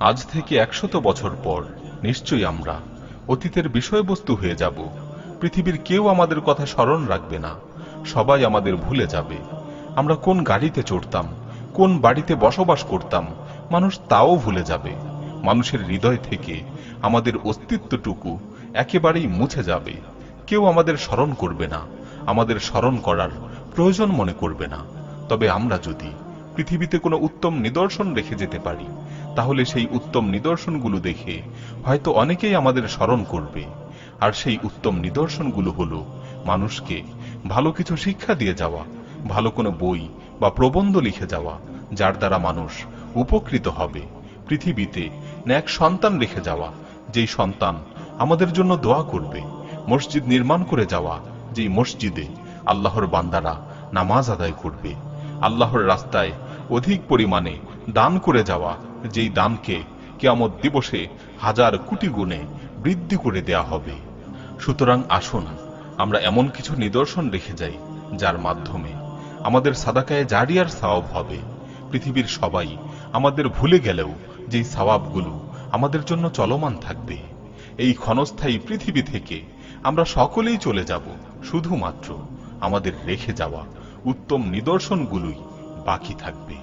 আজ থেকে 100 বছর পর নিশ্চয়ই আমরা অতীতের বিষয়বস্তু হয়ে যাব। পৃথিবীর কেউ আমাদের কথা স্মরণ রাখবে না, সবাই আমাদের ভুলে যাবে। আমরা কোন গাড়িতে চড়তাম, কোন বাড়িতে বসবাস করতাম, মানুষ তাও ভুলে যাবে। মানুষের হৃদয় থেকে আমাদের অস্তিত্বটুকু একেবারেই মুছে যাবে। কেউ আমাদের স্মরণ করবে না, আমাদের স্মরণ করার প্রয়োজন মনে করবে না। তবে আমরা যদি পৃথিবীতে কোনো উত্তম নিদর্শন রেখে যেতে পারি, তাহলে সেই উত্তম নিদর্শনগুলো দেখে হয়তো অনেকেই আমাদের স্মরণ করবে। আর সেই উত্তম নিদর্শনগুলো হলো মানুষকে ভালো কিছু শিক্ষা দিয়ে যাওয়া, ভালো কোনো বই বা প্রবন্ধ লিখে যাওয়া, যার দ্বারা মানুষ উপকৃত হবে। পৃথিবীতে ন্যাক সন্তান রেখে যাওয়া, যেই সন্তান আমাদের জন্য দোয়া করবে। মসজিদ নির্মাণ করে যাওয়া, যেই মসজিদে আল্লাহর বান্দারা নামাজ আদায় করবে। আল্লাহর রাস্তায় অধিক পরিমাণে দান করে যাওয়া, যেই দানকে কিয়ামত দিবসে হাজার কোটি গুণে বৃদ্ধি করে দেয়া হবে। সুতরাং আসুন আমরা এমন কিছু নিদর্শন রেখে যাই, যার মাধ্যমে আমাদের সাদাকায়ে জারিয়ার সওয়াব হবে। পৃথিবীর সবাই আমাদের ভুলে গেলেও যেই সওয়াবগুলো আমাদের জন্য চলমান থাকবে। এই ক্ষণস্থায়ী পৃথিবী থেকে আমরা সকলেই চলে যাব, শুধুমাত্র আমাদের রেখে যাওয়া উত্তম নিদর্শনগুলোই বাকি থাকবে।